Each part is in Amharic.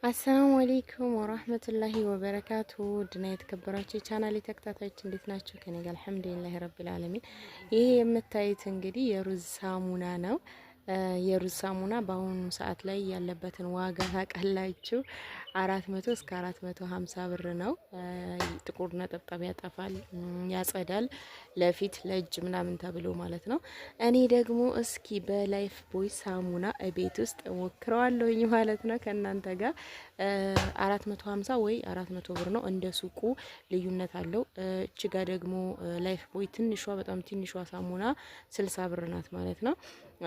አሰላሙ አለይኩም ወራህመቱላሂ ወበረካቱ ድና የተከበራችሁ የቻናሌ ተከታታዮች እንዴት ናቸው? ከኔ ጋር አልሐምዱሊላህ ረብል ዓለሚን። ይሄ የምታዩት እንግዲህ የሩዝ ሳሙና ነው። የሩዝ ሳሙና በአሁኑ ሰዓት ላይ ያለበትን ዋጋ ታውቃላችሁ። 400 እስከ 450 ብር ነው። ጥቁር ነጠብጣብ ያጠፋል፣ ያጸዳል፣ ለፊት ለእጅ ምናምን ተብሎ ማለት ነው። እኔ ደግሞ እስኪ በላይፍ ቦይ ሳሙና ቤት ውስጥ ሞክረዋለሁኝ ማለት ነው ከእናንተ ጋር 450 ወይ 400 ብር ነው። እንደ ሱቁ ልዩነት አለው። እችጋ ደግሞ ላይፍ ቦይ ትንሿ በጣም ትንሿ ሳሙና 60 ብር ናት ማለት ነው።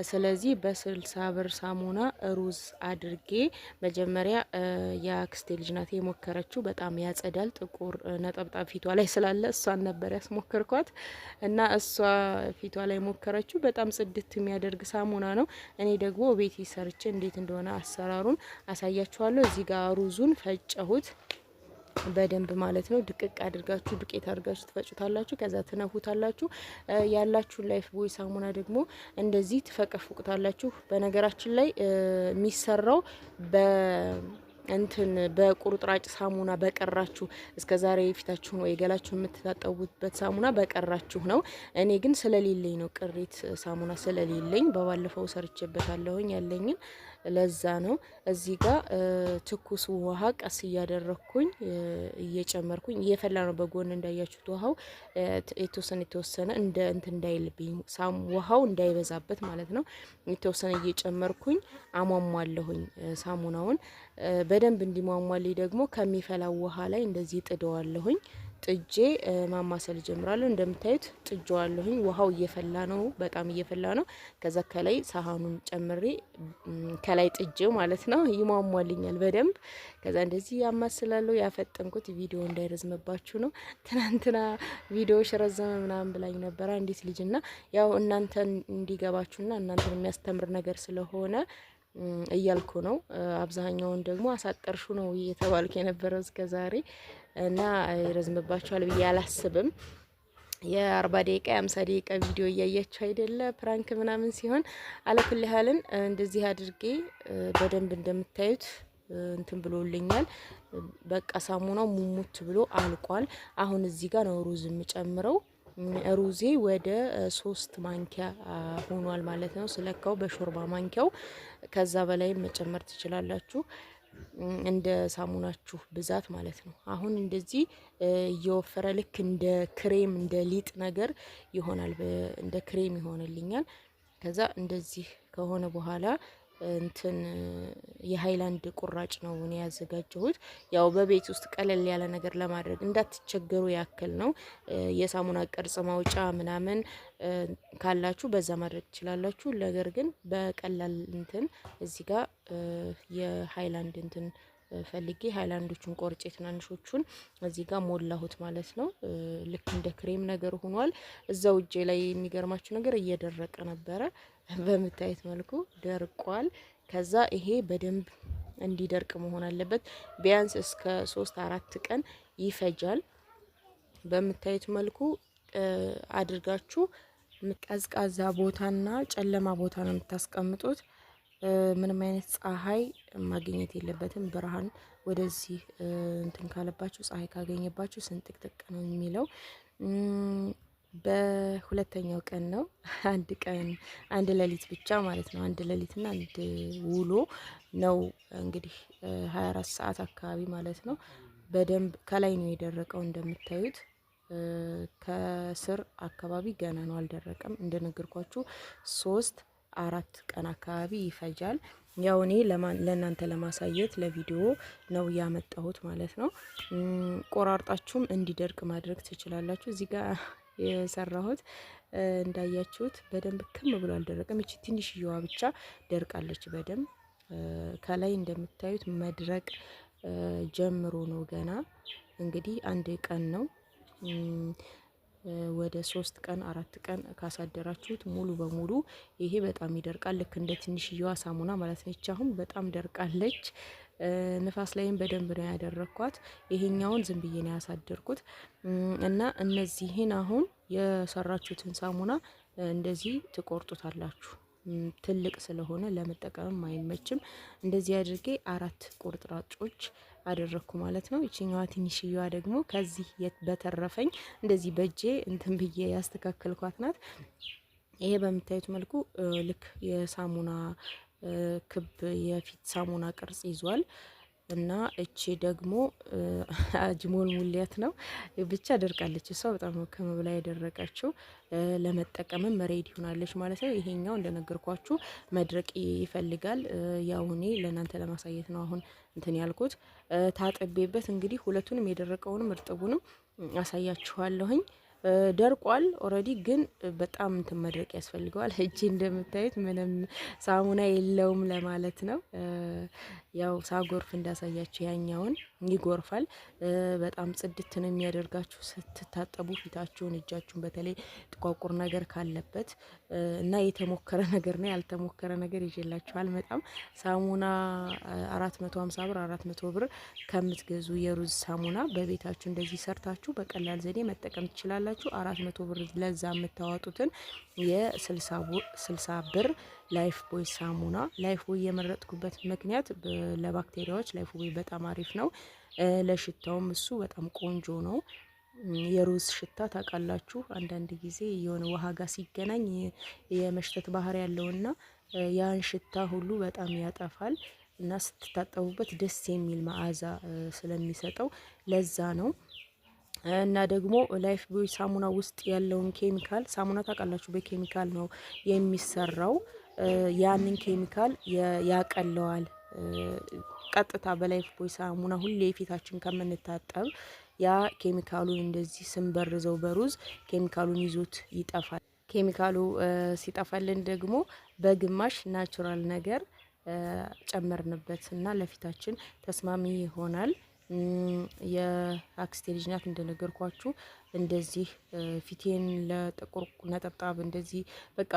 ስለዚህ በ60 ብር ሳሙና ሩዝ አድርጌ መጀመሪያ የአክስቴ ልጅ ናት የሞከረችው። በጣም ያጸዳል። ጥቁር ነጠብጣብ ፊቷ ላይ ስላለ እሷን ነበር ያስሞከርኳት እና እሷ ፊቷ ላይ ሞከረችው። በጣም ጽድት የሚያደርግ ሳሙና ነው። እኔ ደግሞ ቤት ሰርቼ እንዴት እንደሆነ አሰራሩን አሳያችኋለሁ። እዚህ ጋር ሩዙን ፈጨሁት በደንብ ማለት ነው። ድቅቅ አድርጋችሁ ዱቄት አድርጋችሁ ትፈጩታላችሁ። ከዛ ትነፉታላችሁ። ያላችሁን ላይፍ ቦይ ሳሙና ደግሞ እንደዚህ ትፈቀፍቁታላችሁ። በነገራችን ላይ የሚሰራው እንትን በቁርጥራጭ ሳሙና በቀራችሁ እስከዛሬ ፊታችሁን ወይ ገላችሁን የምትታጠቡበት ሳሙና በቀራችሁ ነው። እኔ ግን ስለሌለኝ ነው፣ ቅሪት ሳሙና ስለሌለኝ በባለፈው ሰርቼበታለሁኝ ያለኝን ለዛ ነው። እዚህ ጋር ትኩስ ውሃ ቀስ እያደረኩኝ እየጨመርኩኝ እየፈላ ነው። በጎን እንዳያችሁት ውሃው የተወሰነ እንደ እንትን እንዳይልብኝ ውሃው እንዳይበዛበት ማለት ነው። የተወሰነ እየጨመርኩኝ አሟሟለሁኝ ሳሙናውን በደንብ እንዲሟሟልኝ ደግሞ ከሚፈላው ውሃ ላይ እንደዚህ ጥደዋለሁኝ። ጥጄ ማማሰል ጀምራለሁ። እንደምታዩት ጥጄዋለሁኝ። ውሃው እየፈላ ነው፣ በጣም እየፈላ ነው። ከዛ ከላይ ሳህኑን ጨምሬ ከላይ ጥጄው ማለት ነው ይሟሟልኛል በደንብ። ከዛ እንደዚህ ያማስላለሁ። ያፈጠንኩት ቪዲዮ እንዳይረዝምባችሁ ነው። ትናንትና ቪዲዮሽ ረዘመ ምናምን ብላኝ ነበር አንዲት ልጅና ያው እናንተን እንዲገባችሁና እናንተን የሚያስተምር ነገር ስለሆነ እያልኩ ነው። አብዛኛውን ደግሞ አሳጠርሹ ነው እየተባልኩ የነበረው እስከዛሬ እና ይረዝምባችኋል ብዬ አላስብም። የ40 ደቂቃ የ50 ደቂቃ ቪዲዮ እያያችሁ አይደለ? ፕራንክ ምናምን ሲሆን አለኩል ያህልን እንደዚህ አድርጌ በደንብ እንደምታዩት እንትን ብሎልኛል። በቃ ሳሙናው ሙሙት ብሎ አልቋል። አሁን እዚህ ጋር ነው ሩዝ የምጨምረው። ሩዜ ወደ 3 ማንኪያ ሆኗል ማለት ነው ስለካው በሾርባ ማንኪያው። ከዛ በላይ መጨመር ትችላላችሁ እንደ ሳሙናችሁ ብዛት ማለት ነው። አሁን እንደዚህ እየወፈረ ልክ እንደ ክሬም እንደ ሊጥ ነገር ይሆናል። እንደ ክሬም ይሆንልኛል። ከዛ እንደዚህ ከሆነ በኋላ እንትን የሃይላንድ ቁራጭ ነው እኔ ያዘጋጀሁት። ያው በቤት ውስጥ ቀለል ያለ ነገር ለማድረግ እንዳትቸገሩ ያክል ነው። የሳሙና ቅርጽ ማውጫ ምናምን ካላችሁ በዛ ማድረግ ትችላላችሁ። ነገር ግን በቀላል እንትን እዚህ ጋር የሃይላንድ እንትን ፈልጌ ሃይላንዶቹን ቆርጬ ትናንሾቹን እዚህ ጋር ሞላሁት ማለት ነው። ልክ እንደ ክሬም ነገር ሆኗል። እዛው እጄ ላይ የሚገርማችሁ ነገር እየደረቀ ነበረ። በምታዩት መልኩ ደርቋል። ከዛ ይሄ በደንብ እንዲደርቅ መሆን አለበት። ቢያንስ እስከ 3-4 ቀን ይፈጃል። በምታዩት መልኩ አድርጋችሁ ቀዝቃዛ ቦታና ጨለማ ቦታ ነው የምታስቀምጡት። ምንም አይነት ፀሐይ ማግኘት የለበትም። ብርሃን ወደዚህ እንትን ካለባችሁ ፀሐይ ካገኘባችሁ ስንጥቅጥቅ ነው የሚለው። በሁለተኛው ቀን ነው አንድ ሌሊት ብቻ ማለት ነው። አንድ ሌሊትና አንድ ውሎ ነው እንግዲህ 24 ሰዓት አካባቢ ማለት ነው። በደንብ ከላይ ነው የደረቀው እንደምታዩት። ከስር አካባቢ ገና ነው አልደረቀም። እንደነገርኳችሁ 3-4 ቀን አካባቢ ይፈጃል። ያው እኔ ለእናንተ ለማሳየት ለቪዲዮ ነው ያመጣሁት ማለት ነው። ቆራርጣችሁም እንዲደርቅ ማድረግ ትችላላችሁ። እዚህ ጋር የሰራሁት እንዳያችሁት በደንብ ክም ብሎ አልደረቀም። እቺ ትንሽዬዋ ብቻ ደርቃለች በደንብ። ከላይ እንደምታዩት መድረቅ ጀምሮ ነው ገና። እንግዲህ አንድ ቀን ነው። ወደ 3 ቀን 4 ቀን ካሳደራችሁት ሙሉ በሙሉ ይሄ በጣም ይደርቃል። ልክ እንደ ትንሽዬዋ ሳሙና ማለት ነች። አሁን በጣም ደርቃለች። ንፋስ ላይም በደንብ ነው ያደረኳት። ይሄኛውን ዝም ብዬ ነው ያሳደርኩት እና እነዚህን አሁን የሰራችሁትን ሳሙና እንደዚህ ትቆርጡታላችሁ። ትልቅ ስለሆነ ለመጠቀምም አይመችም። እንደዚህ አድርጌ 4 ቁርጥራጮች አደረኩ ማለት ነው። ይችኛዋ ትንሽዬዋ ደግሞ ከዚህ በተረፈኝ እንደዚህ በእጄ እንትን ብዬ ያስተካከልኳት ናት። ይሄ በምታዩት መልኩ ልክ የሳሙና ክብ የፊት ሳሙና ቅርጽ ይዟል። እና እቺ ደግሞ አጅሞል ሙሊያት ነው ብቻ ደርቃለች። እሷ በጣም ነው ከመብላ የደረቀችው። ለመጠቀምም ሬዲ ሆናለች ማለት ነው። ይሄኛው እንደነገርኳችሁ መድረቅ ይፈልጋል። ያው እኔ ለእናንተ ለማሳየት ነው አሁን እንትን ያልኩት። ታጥቤበት እንግዲህ ሁለቱንም የደረቀውንም እርጥቡንም አሳያችኋለሁኝ። ደርቋል ኦልሬዲ፣ ግን በጣም እንትን መድረቅ ያስፈልገዋል። እጄ እንደምታዩት ምንም ሳሙና የለውም ለማለት ነው። ያው ሳጎርፍ እንዳሳያችሁ ያኛውን ይጎርፋል። በጣም ጽድት ነው የሚያደርጋችሁ ስትታጠቡ ፊታችሁን፣ እጃችሁን በተለይ ጥቋቁር ነገር ካለበት እና የተሞከረ ነገር ነው። ያልተሞከረ ነገር ይዤላችሁ አልመጣም። ሳሙና 450 ብር 400 ብር ከምትገዙ የሩዝ ሳሙና በቤታችሁ እንደዚህ ሰርታችሁ በቀላል ዘዴ መጠቀም ትችላላችሁ። 400 ብር ለዛ የምታወጡትን የ60 ብር ላይፍ ቦይ ሳሙና። ላይፍ ቦይ የመረጥኩበት ምክንያት ለባክቴሪያዎች ላይፍ ቦይ በጣም አሪፍ ነው። ለሽታውም እሱ በጣም ቆንጆ ነው። የሩዝ ሽታ ታውቃላችሁ፣ አንዳንድ ጊዜ የሆነ ውሃ ጋር ሲገናኝ የመሽተት ባህሪ ያለውና ያን ሽታ ሁሉ በጣም ያጠፋል እና ስትታጠቡበት ደስ የሚል መዓዛ ስለሚሰጠው ለዛ ነው። እና ደግሞ ላይፍ ቦይ ሳሙና ውስጥ ያለውን ኬሚካል፣ ሳሙና ታውቃላችሁ በኬሚካል ነው የሚሰራው። ያንን ኬሚካል ያቀለዋል። ቀጥታ በላይፍ ቦይ ሳሙና ሁሌ ፊታችን ከምንታጠብ ያ ኬሚካሉን እንደዚህ ስንበርዘው በሩዝ ኬሚካሉን ይዞት ይጠፋል። ኬሚካሉ ሲጠፋልን ደግሞ በግማሽ ናቹራል ነገር ጨመርንበት እና ለፊታችን ተስማሚ ይሆናል። የአክስቴ ልጅ ናት እንደነገርኳችሁ። እንደዚህ ፊቴን ለጥቁር ነጠብጣብ እንደዚህ በቃ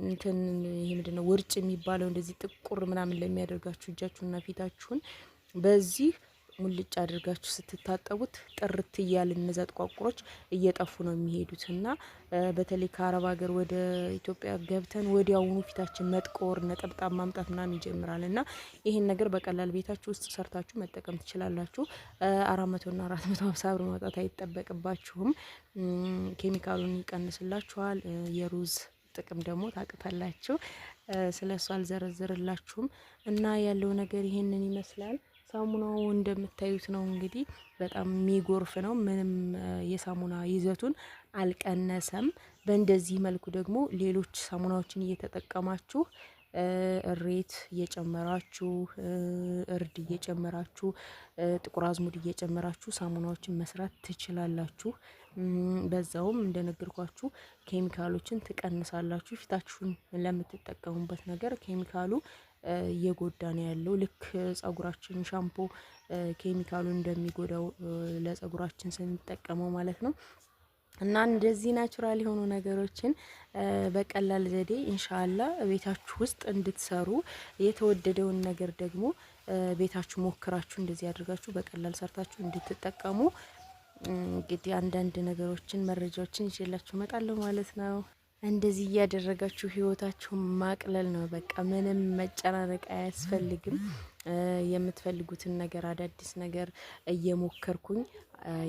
እንትን ይሄ ምንድነው ውርጭ የሚባለው እንደዚህ ጥቁር ምናምን ለሚያደርጋችሁ እጃችሁና ፊታችሁን በዚህ ሙልጭ አድርጋችሁ ስትታጠቡት ጥርት እያለ እነዛ ጥቋቁሮች እየጠፉ ነው የሚሄዱት። እና በተለይ ከአረብ ሀገር ወደ ኢትዮጵያ ገብተን ወዲያውኑ ፊታችን መጥቆር፣ ነጠብጣብ ማምጣት ምናምን ይጀምራል። እና ይሄን ነገር በቀላል ቤታችሁ ውስጥ ሰርታችሁ መጠቀም ትችላላችሁ። 400 እና 450 ብር ማውጣት አይጠበቅባችሁም። ኬሚካሉን ይቀንስላችኋል። የሩዝ ጥቅም ደግሞ ታቅታላችሁ። ስለሱ አልዘረዝርላችሁም። እና ያለው ነገር ይሄንን ይመስላል። ሳሙናው እንደምታዩት ነው እንግዲህ በጣም የሚጎርፍ ነው። ምንም የሳሙና ይዘቱን አልቀነሰም። በእንደዚህ መልኩ ደግሞ ሌሎች ሳሙናዎችን እየተጠቀማችሁ እሬት እየጨመራችሁ፣ እርድ እየጨመራችሁ፣ ጥቁር አዝሙድ እየጨመራችሁ ሳሙናዎችን መስራት ትችላላችሁ። በዛውም እንደነገርኳችሁ ኬሚካሎችን ትቀንሳላችሁ። ፊታችሁን ለምትጠቀሙበት ነገር ኬሚካሉ እየጎዳ ነው ያለው። ልክ ጸጉራችን ሻምፖ ኬሚካሉን እንደሚጎዳው ለጸጉራችን ስንጠቀመው ማለት ነው። እና እንደዚህ ናቹራል የሆኑ ነገሮችን በቀላል ዘዴ ኢንሻአላ ቤታችሁ ውስጥ እንድትሰሩ የተወደደውን ነገር ደግሞ ቤታችሁ ሞክራችሁ እንደዚህ አድርጋችሁ በቀላል ሰርታችሁ እንድትጠቀሙ እንግዲህ አንዳንድ ነገሮችን መረጃዎችን ይዤላችሁ እመጣለሁ ማለት ነው። እንደዚህ እያደረጋችሁ ህይወታችሁን ማቅለል ነው። በቃ ምንም መጨናነቅ አያስፈልግም። የምትፈልጉትን ነገር አዳዲስ ነገር እየሞከርኩኝ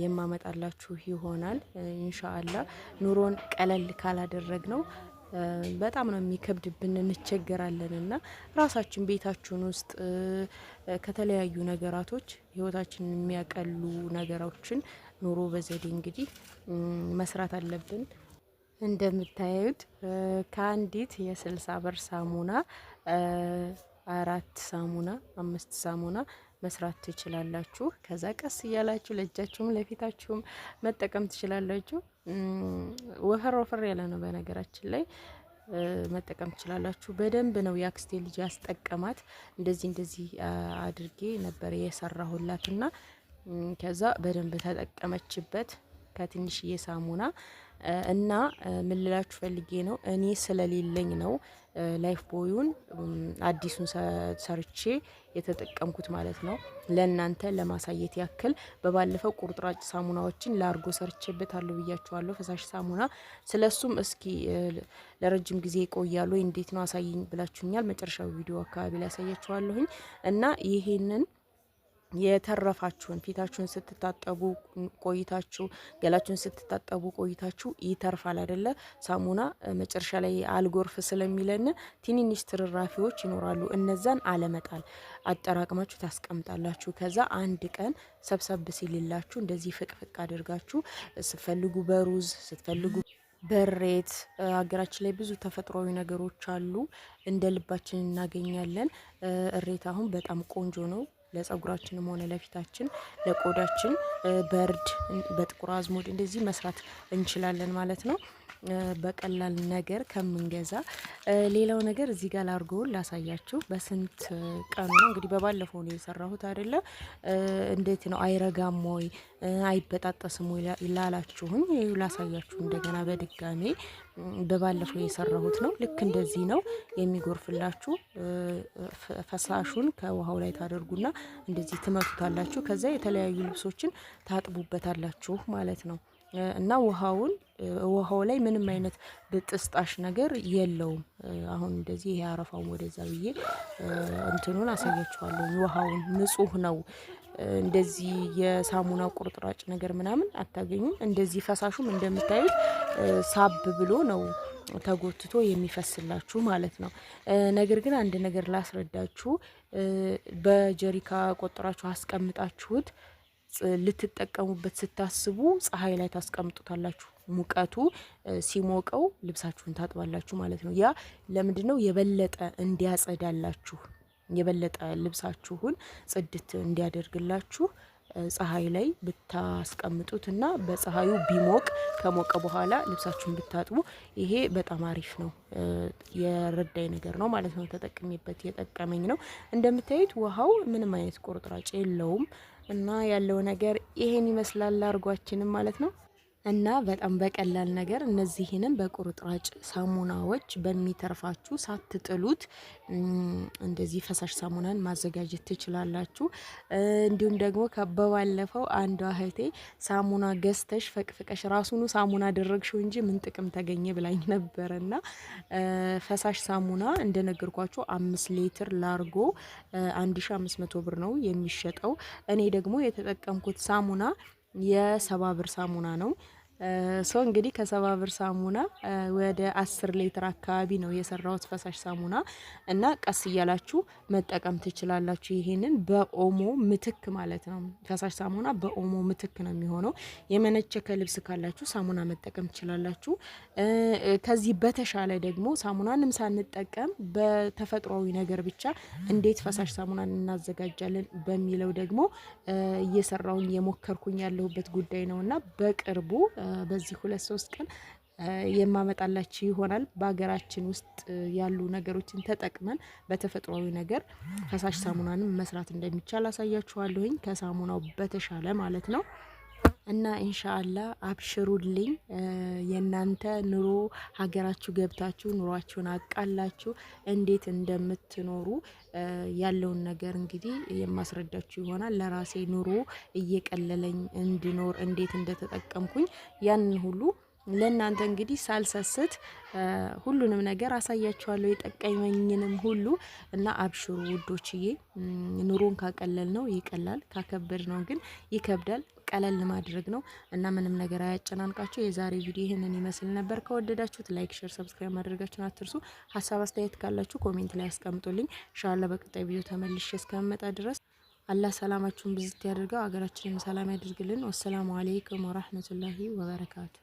የማመጣላችሁ ይሆናል ኢንሻአላ። ኑሮን ቀለል ካላደረግ ነው በጣም ነው የሚከብድብን፣ እንቸገራለን። እና ራሳችን ቤታችን ውስጥ ከተለያዩ ነገራቶች ህይወታችንን የሚያቀሉ ነገሮችን ኑሮ በዘዴ እንግዲህ መስራት አለብን። እንደምታዩት ከአንዲት የ60 ብር ሳሙና 4 ሳሙና 5 ሳሙና መስራት ትችላላችሁ። ከዛ ቀስ እያላችሁ ለእጃችሁም ለፊታችሁም መጠቀም ትችላላችሁ። ወፈር ወፈር ያለ ነው በነገራችን ላይ መጠቀም ትችላላችሁ። በደንብ ነው የአክስቴ ልጅ ያስጠቀማት። እንደዚህ አድርጌ ነበር የሰራሁላትና ከዛ በደንብ ተጠቀመችበት ከትንሽዬ ሳሙና እና ምን ልላችሁ ፈልጌ ነው፣ እኔ ስለሌለኝ ነው ላይፍ ቦዩን አዲሱን ሰርቼ የተጠቀምኩት ማለት ነው። ለእናንተ ለማሳየት ያክል በባለፈው ቁርጥራጭ ሳሙናዎችን ላርጎ ሰርቼበታለሁ ብያችኋለሁ። ፈሳሽ ሳሙና ስለሱም እስኪ ለረጅም ጊዜ ይቆያሉ እንዴት ነው አሳይኝ ብላችሁኛል። መጨረሻው ቪዲዮ አካባቢ ላይ ያሳያችኋለሁኝ እና ይሄንን የተረፋችሁን ፊታችሁን ስትታጠቡ ቆይታችሁ ገላችሁን ስትታጠቡ ቆይታችሁ ይተርፋል አይደለ? ሳሙና መጨረሻ ላይ አልጎርፍ ስለሚለን ትንንሽ ትርራፊዎች ይኖራሉ። እነዛን አለመጣል አጠራቅማችሁ ታስቀምጣላችሁ። ከዛ አንድ ቀን ሰብሰብ ሲልላችሁ እንደዚህ ፍቅፍቅ አድርጋችሁ ስትፈልጉ በሩዝ ስትፈልጉ በሬት ሀገራችን ላይ ብዙ ተፈጥሯዊ ነገሮች አሉ፣ እንደ ልባችን እናገኛለን። እሬት አሁን በጣም ቆንጆ ነው ለጸጉራችንም ሆነ ለፊታችን ለቆዳችን። በርድ በጥቁር አዝሙድ እንደዚህ መስራት እንችላለን ማለት ነው በቀላል ነገር ከምንገዛ። ሌላው ነገር እዚህ ጋር ላርጎውን ላሳያችሁ። በስንት ቀኑ ነው እንግዲህ በባለፈው ነው የሰራሁት አይደለ? እንዴት ነው አይረጋም ወይ አይበጣጠስም ወይ ላላችሁኝ ላሳያችሁ እንደገና በድጋሜ። በባለፈው የሰራሁት ነው። ልክ እንደዚህ ነው የሚጎርፍላችሁ። ፈሳሹን ከውሃው ላይ ታደርጉና እንደዚህ ትመቱታላችሁ። ከዛ የተለያዩ ልብሶችን ታጥቡበታላችሁ ማለት ነው። እና ውሃው ላይ ምንም አይነት ብጥስጣሽ ነገር የለውም። አሁን እንደዚህ ይሄ አረፋው ወደዛ ብዬ እንትኑን አሳያችኋለሁ። ውሃውን ንጹህ ነው። እንደዚህ የሳሙና ቁርጥራጭ ነገር ምናምን አታገኙም። እንደዚህ ፈሳሹም እንደምታዩት ሳብ ብሎ ነው ተጎትቶ የሚፈስላችሁ ማለት ነው። ነገር ግን አንድ ነገር ላስረዳችሁ። በጀሪካ ቆጥራችሁ አስቀምጣችሁት ልትጠቀሙበት ስታስቡ ፀሐይ ላይ ታስቀምጡታላችሁ። ሙቀቱ ሲሞቀው ልብሳችሁን ታጥባላችሁ ማለት ነው። ያ ለምንድነው? የበለጠ እንዲያጸዳላችሁ፣ የበለጠ ልብሳችሁን ጽድት እንዲያደርግላችሁ ፀሐይ ላይ ብታስቀምጡትና በፀሐዩ ቢሞቅ ከሞቀ በኋላ ልብሳችሁን ብታጥቡ ይሄ በጣም አሪፍ ነው። የረዳይ ነገር ነው ማለት ነው። ተጠቅሜበት የጠቀመኝ ነው። እንደምታዩት ውሃው ምንም አይነት ቁርጥራጭ የለውም እና ያለው ነገር ይሄን ይመስላል አርጓችንም ማለት ነው። እና በጣም በቀላል ነገር እነዚህንም በቁርጥራጭ ሳሙናዎች በሚተርፋችሁ ሳትጥሉት እንደዚህ ፈሳሽ ሳሙናን ማዘጋጀት ትችላላችሁ። እንዲሁም ደግሞ በባለፈው አንዷ እህቴ ሳሙና ገዝተሽ ፈቅፍቀሽ ራሱኑ ሳሙና አደረግሽው እንጂ ምን ጥቅም ተገኘ ብላኝ ነበርና ፈሳሽ ሳሙና እንደነገርኳችሁ 5 ሊትር ላርጎ 1500 ብር ነው የሚሸጠው። እኔ ደግሞ የተጠቀምኩት ሳሙና የ70 ብር ሳሙና ነው። ሶ እንግዲህ ከ70 ብር ሳሙና ወደ 10 ሊትር አካባቢ ነው የሰራሁት ፈሳሽ ሳሙና እና ቀስ እያላችሁ መጠቀም ትችላላችሁ። ይሄንን በኦሞ ምትክ ማለት ነው። ፈሳሽ ሳሙና በኦሞ ምትክ ነው የሚሆነው። የመነቸከ ልብስ ካላችሁ ሳሙና መጠቀም ትችላላችሁ። ከዚህ በተሻለ ደግሞ ሳሙናንም ሳንጠቀም በተፈጥሯዊ ነገር ብቻ እንዴት ፈሳሽ ሳሙናን እናዘጋጃለን በሚለው ደግሞ እየሰራውኝ የሞከርኩኝ ያለሁበት ጉዳይ ነውና በቅርቡ በዚህ 2-3 ቀን የማመጣላችሁ ይሆናል። በሀገራችን ውስጥ ያሉ ነገሮችን ተጠቅመን በተፈጥሯዊ ነገር ፈሳሽ ሳሙናንም መስራት እንደሚቻል አሳያችኋለሁኝ ከሳሙናው በተሻለ ማለት ነው። እና ኢንሻአላህ አብሽሩልኝ። የናንተ ኑሮ ሀገራችሁ ገብታችሁ ኑሯችሁን አቃላችሁ እንዴት እንደምትኖሩ ያለውን ነገር እንግዲህ የማስረዳችሁ ይሆናል። ለራሴ ኑሮ እየቀለለኝ እንድኖር እንዴት እንደተጠቀምኩኝ ያንን ሁሉ ለእናንተ እንግዲህ ሳልሰስት ሁሉንም ነገር አሳያችኋለሁ የጠቀመኝንም ሁሉ እና አብሽሩ ውዶችዬ። ኑሮን ካቀለል ነው ይቀላል፣ ካከበድ ነው ግን ይከብዳል። ቀለል ማድረግ ነው እና ምንም ነገር አያጨናንቃችሁ። የዛሬ ቪዲዮ ይሄንን ይመስል ነበር። ከወደዳችሁት ላይክ፣ ሼር፣ ሰብስክራይብ ማድረጋችሁን አትርሱ። ሀሳብ አስተያየት ካላችሁ ኮሜንት ላይ አስቀምጡልኝ። ኢንሻአላህ በቀጣይ ቪዲዮ ተመልሼ እስከመጣ ድረስ አላህ ሰላማችሁን ብዝት ያድርገው፣ ሀገራችንን ሰላም ያድርግልን። ወሰላሙ አለይኩም ወራህመቱላሂ ወበረካቱ።